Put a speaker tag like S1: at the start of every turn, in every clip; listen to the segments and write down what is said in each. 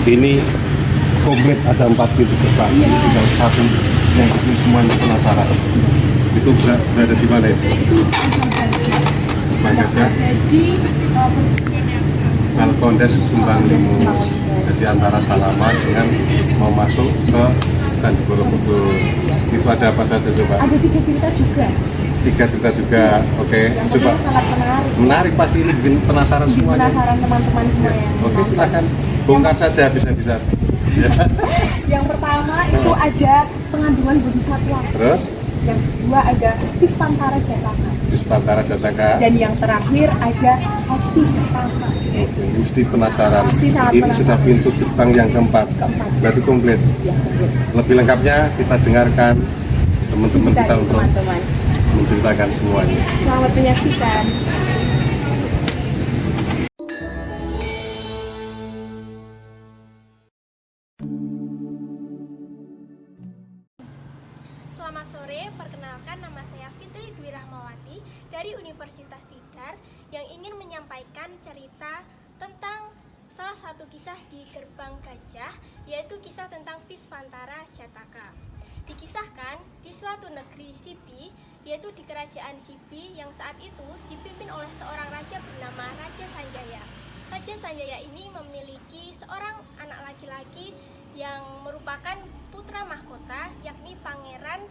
S1: Ini komplit ada 4 pintu gerbang. Tinggal satu yang ini semuanya penasaran. Itu berada di mana itu? Bagajah. Balkondes Kembang Limus. Jadi antara Salaman dengan mau masuk ke Candi Borobudur. Itu ada apa saja coba?
S2: Ada 3 cerita juga.
S1: 3 cerita juga, oke.
S2: Yang
S1: Coba.
S2: sangat menarik.
S1: Menarik pasti ini bikin penasaran
S2: Bikin
S1: semuanya.
S2: penasaran teman-teman semua yang
S1: Oke, silakan bongkar saja bisa-bisa. Ya.
S2: Yang pertama itu ada pengandungan bodhisattva.
S1: Terus
S2: Yang kedua ada Visvantara Jataka.
S1: Visvantara Jataka.
S2: Dan yang terakhir ada Hasti Jataka.
S1: Oke, mesti penasaran.
S2: Pasti sangat
S1: Ini
S2: penasaran.
S1: sudah pintu gerbang yang keempat. Berarti komplit.
S2: Ya, betul.
S1: Lebih lengkapnya kita dengarkan teman-teman kita
S2: Dari
S1: untuk
S2: teman-teman.
S1: menceritakan semuanya.
S2: Selamat menyaksikan.
S3: Selamat sore, perkenalkan nama saya Fitri Dwi Rahmawati dari Universitas Tidar yang ingin menyampaikan cerita tentang salah satu kisah di Gerbang Gajah, yaitu kisah tentang Visvantara Jataka. Dikisahkan di suatu negeri Sibi, yaitu di kerajaan Sibi yang saat itu dipimpin oleh seorang raja bernama Raja Sanjaya. Raja Sanjaya ini memiliki seorang anak laki-laki yang merupakan putra mahkota, yakni Pangeran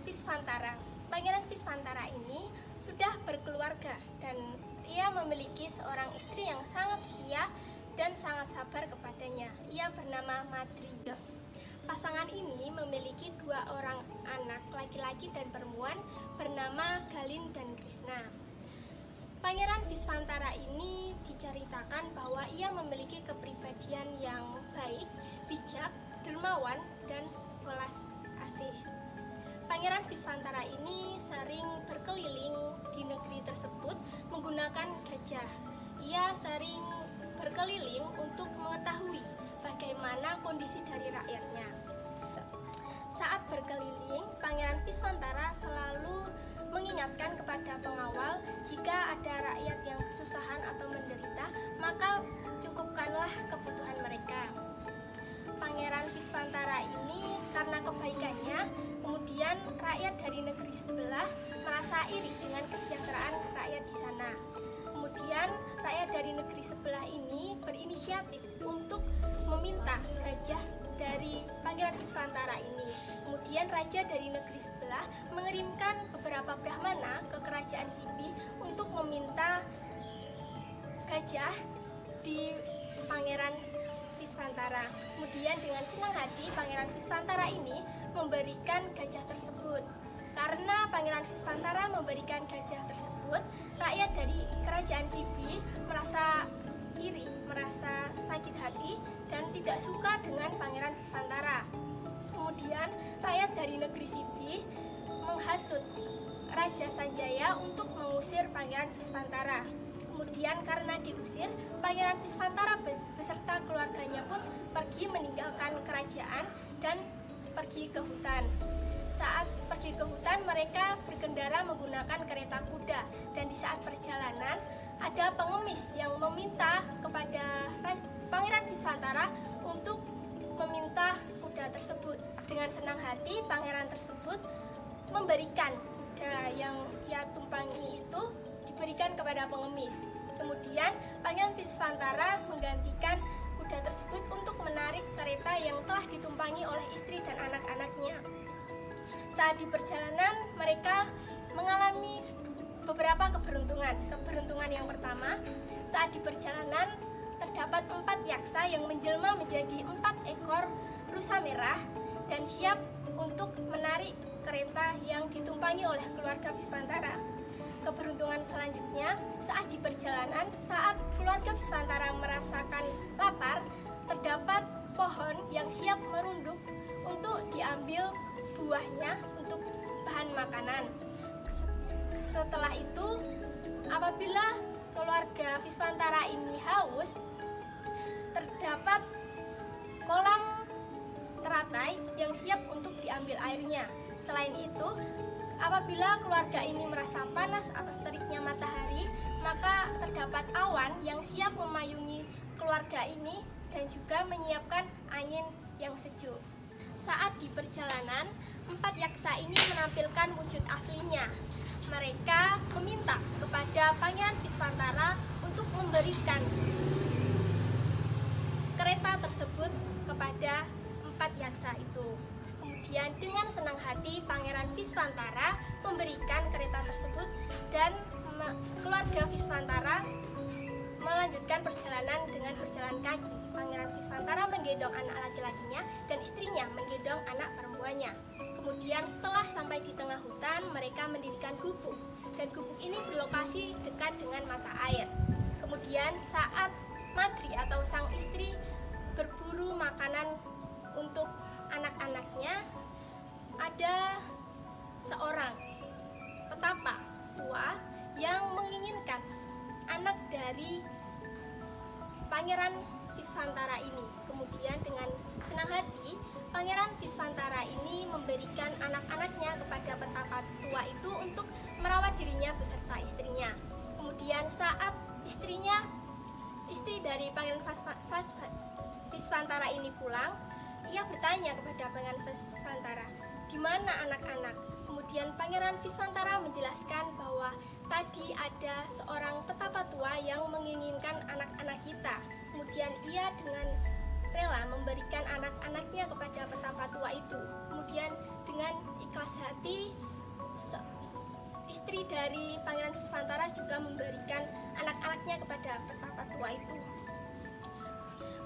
S3: Visvantara. Pangeran Visvantara ini sudah berkeluarga dan ia memiliki seorang istri yang sangat setia dan sangat sabar kepadanya. Ia bernama Madri. Pasangan ini memiliki 2 orang anak laki-laki dan perempuan bernama Galin dan Krishna. Pangeran Visvantara ini diceritakan bahwa ia memiliki kepribadian yang baik, bijak, dermawan, dan welas asih. Pangeran Visvantara ini sering berkeliling di negeri tersebut menggunakan gajah. Ia sering berkeliling untuk mengetahui bagaimana kondisi dari rakyatnya. Saat berkeliling, Pangeran Visvantara selalu mengingatkan kepada pengawal jika ada rakyat yang kesusahan atau menderita, maka cukupkanlah kebutuhan mereka. Pangeran Visvantara ini karena kebaikannya, kemudian rakyat dari negeri sebelah merasa iri dengan kesejahteraan rakyat di sana. Kemudian rakyat dari negeri sebelah ini berinisiatif untuk meminta gajah dari Pangeran Visvantara ini. Kemudian raja dari negeri sebelah mengirimkan beberapa brahmana ke kerajaan Sibi untuk meminta gajah di Pangeran Visvantara. Kemudian dengan senang hati Pangeran Visvantara ini memberikan gajah tersebut. Karena Pangeran Visvantara memberikan gajah tersebut, rakyat dari kerajaan Sibi merasa iri, merasa sakit hati dan tidak suka dengan Pangeran Visvantara. Kemudian rakyat dari negeri Sibi menghasut Raja Sanjaya untuk mengusir Pangeran Visvantara. Kemudian karena diusir, Pangeran Visvantara beserta keluarganya pun pergi meninggalkan kerajaan dan pergi ke hutan. Saat pergi ke hutan, mereka berkendara menggunakan kereta kuda, dan di saat perjalanan ada pengemis yang meminta kepada Pangeran Visvantara untuk meminta kuda tersebut. Dengan senang hati, pangeran tersebut memberikan kuda yang ia tumpangi itu diberikan kepada pengemis. Kemudian Pangeran Visvantara menggantikan kuda tersebut untuk menarik kereta yang telah ditumpangi oleh istri dan anak-anaknya. Saat di perjalanan, mereka mengalami beberapa keberuntungan. Keberuntungan yang pertama, saat di perjalanan terdapat 4 yaksa yang menjelma menjadi 4 ekor rusa merah dan siap untuk menarik kereta yang ditumpangi oleh keluarga Visvantara. Keberuntungan selanjutnya, saat di perjalanan, saat keluarga Visvantara merasakan lapar, terdapat pohon yang siap merunduk untuk diambil buahnya untuk bahan makanan. Setelah itu, apabila keluarga Visvantara ini haus, terdapat kolam teratai yang siap untuk diambil airnya. Selain itu, apabila keluarga ini merasa panas atas teriknya matahari, maka terdapat awan yang siap memayungi keluarga ini dan juga menyiapkan angin yang sejuk. Saat di perjalanan, 4 yaksa ini menampilkan wujud aslinya. Mereka meminta kepada Pangeran Visvantara untuk memberikan kereta tersebut kepada 4 yaksa itu. Kemudian dengan senang hati Pangeran Visvantara memberikan kereta tersebut dan keluarga Visvantara melanjutkan perjalanan dengan berjalan kaki. Pangeran Visvantara menggendong anak laki-lakinya dan istrinya menggendong anak perempuannya. Kemudian setelah sampai di tengah hutan, mereka mendirikan gubuk. Dan gubuk ini berlokasi dekat dengan mata air. Kemudian saat Madri atau sang istri berburu makanan untuk anak-anaknya, ada seorang petapa tua yang menginginkan anak dari Pangeran Visvantara ini. Kemudian dengan senang hati, Pangeran Visvantara ini memberikan anak-anaknya kepada petapa tua itu untuk merawat dirinya beserta istrinya. Kemudian saat istri dari Pangeran Visvantara ini pulang, ia bertanya kepada Pangeran Visvantara, "Di mana anak-anak?" Kemudian Pangeran Visvantara menjelaskan bahwa tadi ada seorang petapa tua yang menginginkan anak-anak kita. Kemudian ia dengan rela memberikan anak-anaknya kepada petapa tua itu. Kemudian dengan ikhlas hati, istri dari Pangeran Visvantara juga memberikan anak-anaknya kepada petapa tua itu.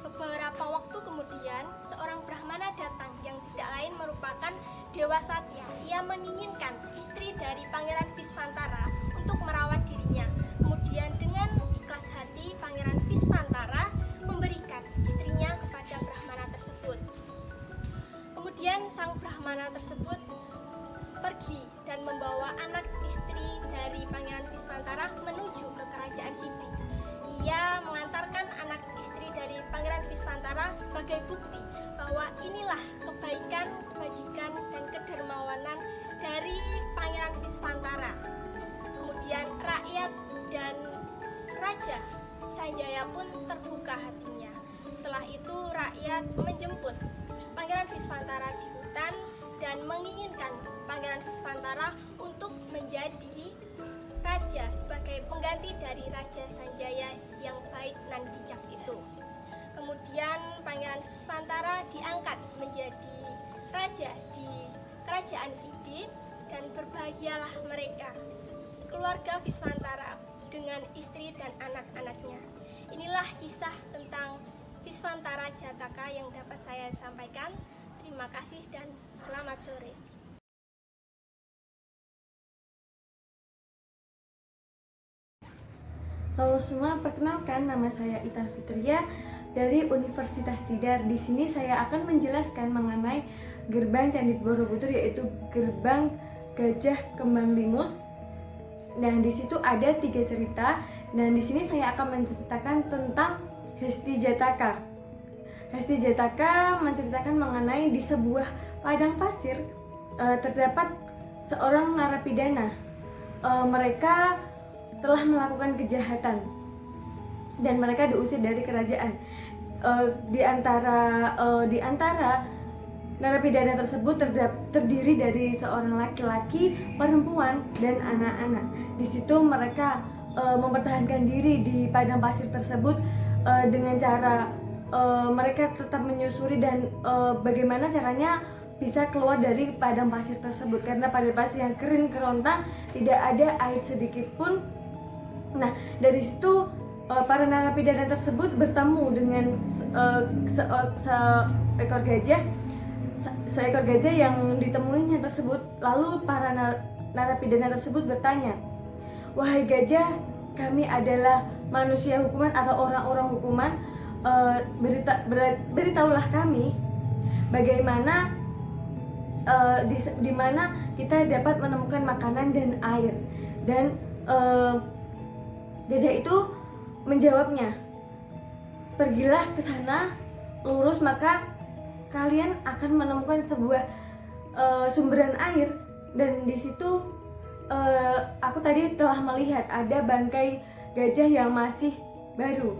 S3: Beberapa waktu kemudian, seorang Brahmana datang yang tidak lain merupakan Dewa Satya. Ia menginginkan istri dari Pangeran Visvantara untuk merawat dirinya. Kemudian dengan ikhlas hati, Pangeran Visvantara memberikan istrinya kepada Brahmana tersebut. Kemudian sang Brahmana tersebut pergi dan membawa anak istri dari Pangeran Visvantara menuju ke kerajaan Sipri. Ia mengantarkan anak istri dari Pangeran Visvantara sebagai bukti bahwa inilah kebaikan, kebajikan, dan kedermawanan dari Pangeran Visvantara. Kemudian rakyat dan Raja Sanjaya pun terbuka hatinya. Setelah itu rakyat menjemput Pangeran Visvantara di hutan dan menginginkan Pangeran Visvantara untuk menjadi raja sebagai pengganti dari Raja Sanjaya yang baik dan bijak itu. Kemudian Pangeran Visvantara diangkat menjadi raja di kerajaan Sipri dan berbahagialah mereka, keluarga Visvantara dengan istri dan anak-anaknya. Inilah kisah tentang Visvantara Jataka yang dapat saya sampaikan. Terima kasih dan selamat sore.
S4: Halo semua, perkenalkan nama saya Ita Fitria dari Universitas Tidar. Di sini saya akan menjelaskan mengenai gerbang Candi Borobudur, yaitu gerbang Gajah Kembang Limus. Dan di situ ada 3 cerita. Dan di sini saya akan menceritakan tentang Hesti Jataka. Hesti Jataka menceritakan mengenai di sebuah padang pasir terdapat seorang narapidana. Mereka telah melakukan kejahatan dan mereka diusir dari kerajaan. Di antara narapidana tersebut terdiri dari seorang laki-laki, perempuan, dan anak-anak. Di situ mereka mempertahankan diri di padang pasir tersebut dengan cara mereka tetap menyusuri dan bagaimana caranya bisa keluar dari padang pasir tersebut, karena padang pasir yang kering kerontang, tidak ada air sedikit pun. Nah, dari situ para narapidana tersebut bertemu dengan seekor gajah yang ditemuinya tersebut. Lalu para narapidana tersebut bertanya, "Wahai gajah, kami adalah manusia hukuman atau orang-orang hukuman. Beritahulah kami bagaimana di mana kita dapat menemukan makanan dan air." Dan gajah itu menjawabnya, "Pergilah ke sana lurus, maka kalian akan menemukan sebuah sumberan air. Dan di situ aku tadi telah melihat ada bangkai gajah yang masih baru."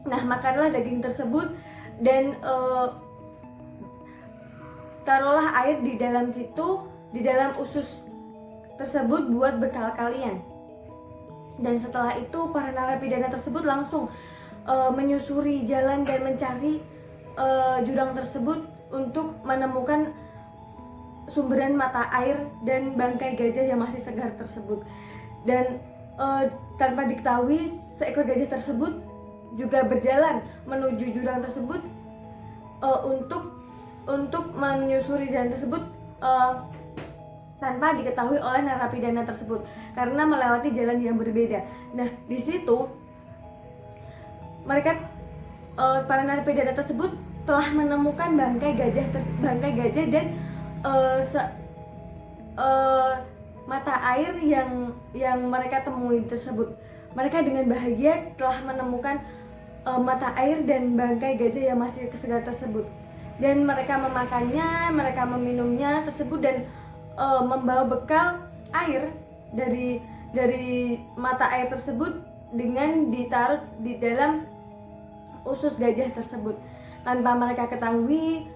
S4: Nah, makanlah daging tersebut dan taruhlah air di dalam situ, di dalam usus tersebut buat bekal kalian. Dan setelah itu para narapidana tersebut langsung menyusuri jalan dan mencari jurang tersebut untuk menemukan sumberan mata air dan bangkai gajah yang masih segar tersebut. Dan tanpa diketahui, seekor gajah tersebut juga berjalan menuju jurang tersebut untuk menyusuri jalan tersebut tanpa diketahui oleh narapidana tersebut karena melewati jalan yang berbeda. Nah, di situ mereka para narapidana tersebut telah menemukan bangkai gajah dan mata air yang mereka temui tersebut. Mereka dengan bahagia telah menemukan mata air dan bangkai gajah yang masih segar tersebut. Dan mereka memakannya, mereka meminumnya tersebut dan membawa bekal air dari mata air tersebut dengan ditaruh di dalam usus gajah tersebut. Tanpa mereka ketahui,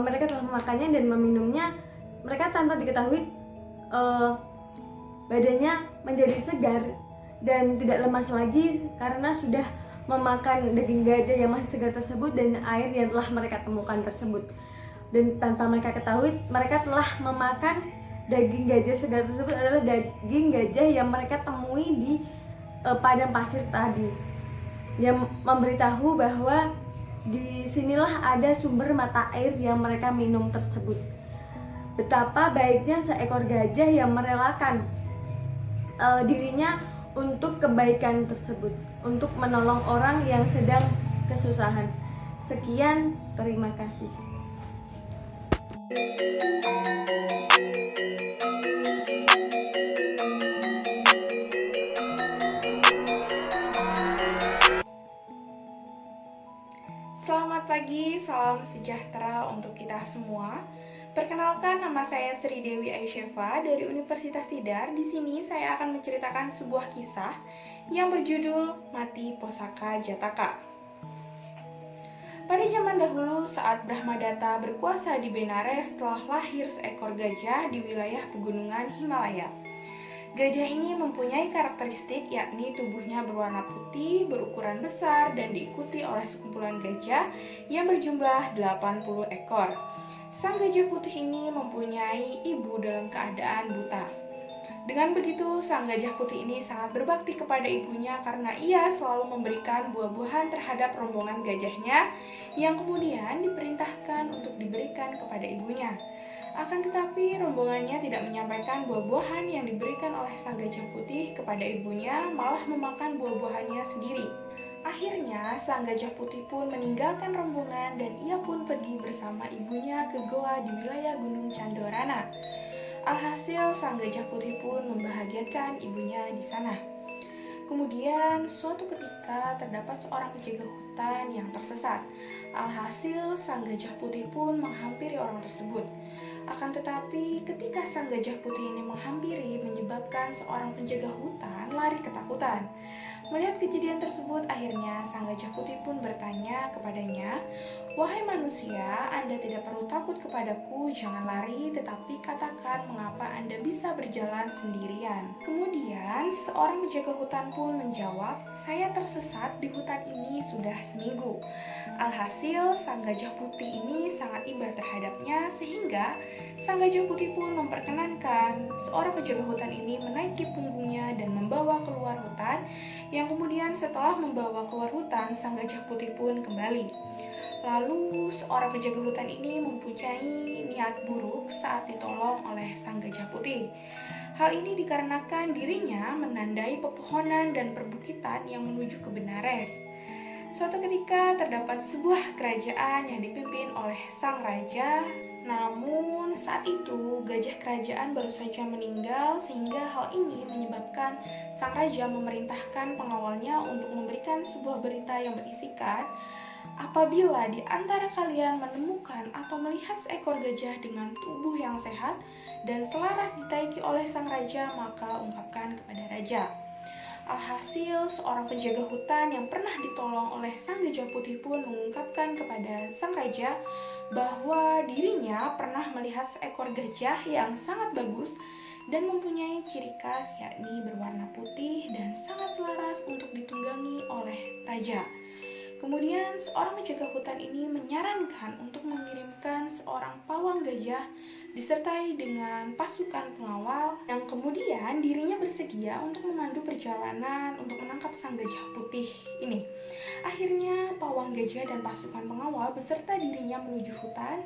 S4: mereka telah memakannya dan meminumnya. Mereka tanpa diketahui badannya menjadi segar dan tidak lemas lagi karena sudah memakan daging gajah yang masih segar tersebut dan air yang telah mereka temukan tersebut. Dan tanpa mereka ketahui, mereka telah memakan daging gajah segar tersebut adalah daging gajah yang mereka temui di padang pasir tadi, yang memberitahu bahwa di sinilah ada sumber mata air yang mereka minum tersebut. Betapa baiknya seekor gajah yang merelakan dirinya untuk kebaikan tersebut, untuk menolong orang yang sedang kesusahan. Sekian, terima kasih.
S5: Selamat pagi, salam sejahtera untuk kita semua. Perkenalkan, nama saya Sri Dewi Aisyeva dari Universitas Tidar. Di sini saya akan menceritakan sebuah kisah yang berjudul Mati Posaka Jataka. Pada zaman dahulu, saat Brahmadatta berkuasa di Benares, telah lahir seekor gajah di wilayah pegunungan Himalaya. Gajah ini mempunyai karakteristik yakni tubuhnya berwarna putih, berukuran besar, dan diikuti oleh sekumpulan gajah yang berjumlah 80 ekor. Sang gajah putih ini mempunyai ibu dalam keadaan buta. Dengan begitu, sang gajah putih ini sangat berbakti kepada ibunya karena ia selalu memberikan buah-buahan terhadap rombongan gajahnya yang kemudian diperintahkan untuk diberikan kepada ibunya. Akan tetapi, rombongannya tidak menyampaikan buah-buahan yang diberikan oleh sang gajah putih kepada ibunya, malah memakan buah-buahannya sendiri. Akhirnya, sang gajah putih pun meninggalkan rombongan dan ia pun pergi bersama ibunya ke goa di wilayah Gunung Candorana. Alhasil, sang gajah putih pun membahagiakan ibunya di sana. Kemudian, suatu ketika terdapat seorang penjaga hutan yang tersesat. Alhasil, sang gajah putih pun menghampiri orang tersebut. Akan tetapi, ketika sang gajah putih ini menghampiri, menyebabkan seorang penjaga hutan lari ketakutan. Melihat kejadian tersebut, akhirnya sang gajah putih pun bertanya kepadanya, "Wahai manusia, Anda tidak perlu takut kepadaku, jangan lari, tetapi katakan mengapa Anda bisa berjalan sendirian." Kemudian, seorang penjaga hutan pun menjawab, "Saya tersesat di hutan ini sudah seminggu." Alhasil, sang gajah putih ini sangat iba terhadapnya sehingga sang gajah putih pun memperkenankan seorang penjaga hutan ini menaiki punggungnya dan membawa keluar hutan, yang kemudian setelah membawa keluar hutan, sang gajah putih pun kembali. Lalu, seorang penjaga hutan ini mempunyai niat buruk saat ditolong oleh sang gajah putih. Hal ini dikarenakan dirinya menandai pepohonan dan perbukitan yang menuju ke Benares. Suatu ketika terdapat sebuah kerajaan yang dipimpin oleh sang raja. Namun saat itu gajah kerajaan baru saja meninggal sehingga hal ini menyebabkan sang raja memerintahkan pengawalnya untuk memberikan sebuah berita yang berisikan, "Apabila di antara kalian menemukan atau melihat seekor gajah dengan tubuh yang sehat dan selaras ditaiki oleh sang raja, maka ungkapkan kepada raja." Alhasil, seorang penjaga hutan yang pernah ditolong oleh sang gajah putih pun mengungkapkan kepada sang raja bahwa dirinya pernah melihat seekor gajah yang sangat bagus dan mempunyai ciri khas yakni berwarna putih dan sangat selaras untuk ditunggangi oleh raja. Kemudian seorang penjaga hutan ini menyarankan untuk mengirimkan seorang pawang gajah disertai dengan pasukan pengawal yang kemudian dirinya bersedia untuk memandu perjalanan untuk menangkap sang gajah putih ini. Akhirnya pawang gajah dan pasukan pengawal beserta dirinya menuju hutan,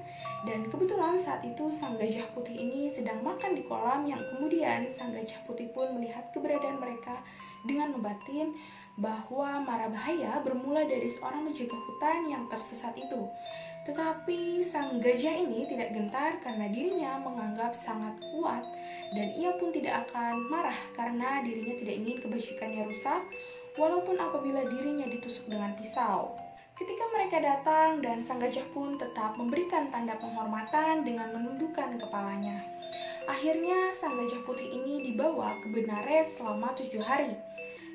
S5: dan kebetulan saat itu sang gajah putih ini sedang makan di kolam yang kemudian sang gajah putih pun melihat keberadaan mereka dengan membatin bahwa mara bahaya bermula dari seorang penjaga hutan yang tersesat itu. Tetapi sang gajah ini tidak gentar karena dirinya menganggap sangat kuat dan ia pun tidak akan marah karena dirinya tidak ingin kebajikannya rusak walaupun apabila dirinya ditusuk dengan pisau. Ketika mereka datang dan sang gajah pun tetap memberikan tanda penghormatan dengan menundukkan kepalanya. Akhirnya sang gajah putih ini dibawa ke Benares selama 7 hari.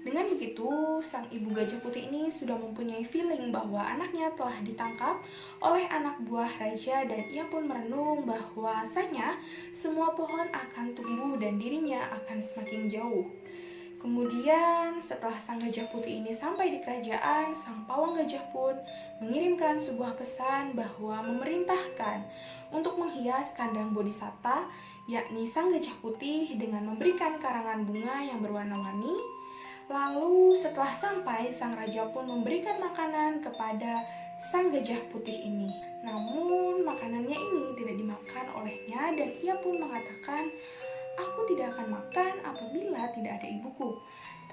S5: Dengan begitu, sang ibu gajah putih ini sudah mempunyai feeling bahwa anaknya telah ditangkap oleh anak buah raja dan ia pun merenung bahwasanya semua pohon akan tumbuh dan dirinya akan semakin jauh. Kemudian setelah sang gajah putih ini sampai di kerajaan, sang pawang gajah pun mengirimkan sebuah pesan bahwa memerintahkan untuk menghias kandang bodhisatta, yakni sang gajah putih dengan memberikan karangan bunga yang berwarna-warni. Lalu setelah sampai, sang raja pun memberikan makanan kepada sang gajah putih ini. Namun makanannya ini tidak dimakan olehnya dan ia pun mengatakan, "Aku tidak akan makan apabila tidak ada ibuku."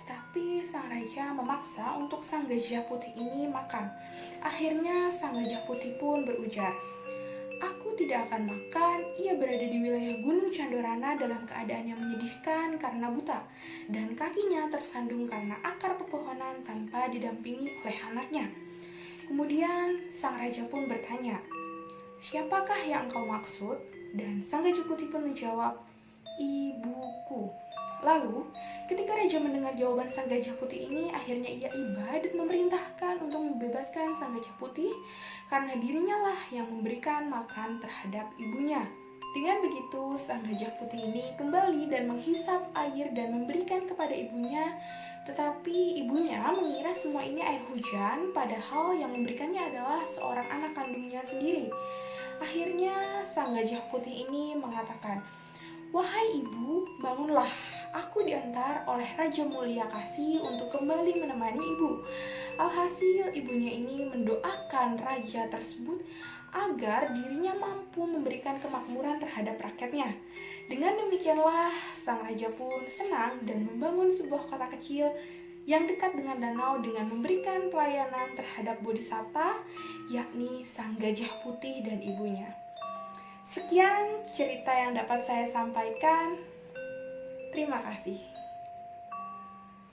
S5: Tetapi sang raja memaksa untuk sang gajah putih ini makan. Akhirnya sang gajah putih pun berujar, "Aku tidak akan makan, ia berada di wilayah Gunung Candorana dalam keadaan yang menyedihkan karena buta, dan kakinya tersandung karena akar pepohonan tanpa didampingi oleh anaknya." Kemudian sang raja pun bertanya, "Siapakah yang engkau maksud?" Dan sang gajah putih pun menjawab, "Ibuku." Lalu, ketika raja mendengar jawaban sang gajah putih ini, akhirnya ia iba dan memerintahkan untuk membebaskan sang gajah putih karena dirinya lah yang memberikan makan terhadap ibunya. Dengan begitu, sang gajah putih ini kembali dan menghisap air dan memberikan kepada ibunya, tetapi ibunya mengira semua ini air hujan, padahal yang memberikannya adalah seorang anak kandungnya sendiri. Akhirnya, sang gajah putih ini mengatakan, "Wahai ibu, bangunlah, aku diantar oleh Raja Mulia Kasih untuk kembali menemani ibu." Alhasil, ibunya ini mendoakan raja tersebut agar dirinya mampu memberikan kemakmuran terhadap rakyatnya. Dengan demikianlah, sang raja pun senang dan membangun sebuah kota kecil yang dekat dengan danau dengan memberikan pelayanan terhadap bodhisatta, yakni sang gajah putih dan ibunya. Sekian cerita yang dapat saya sampaikan. Terima kasih.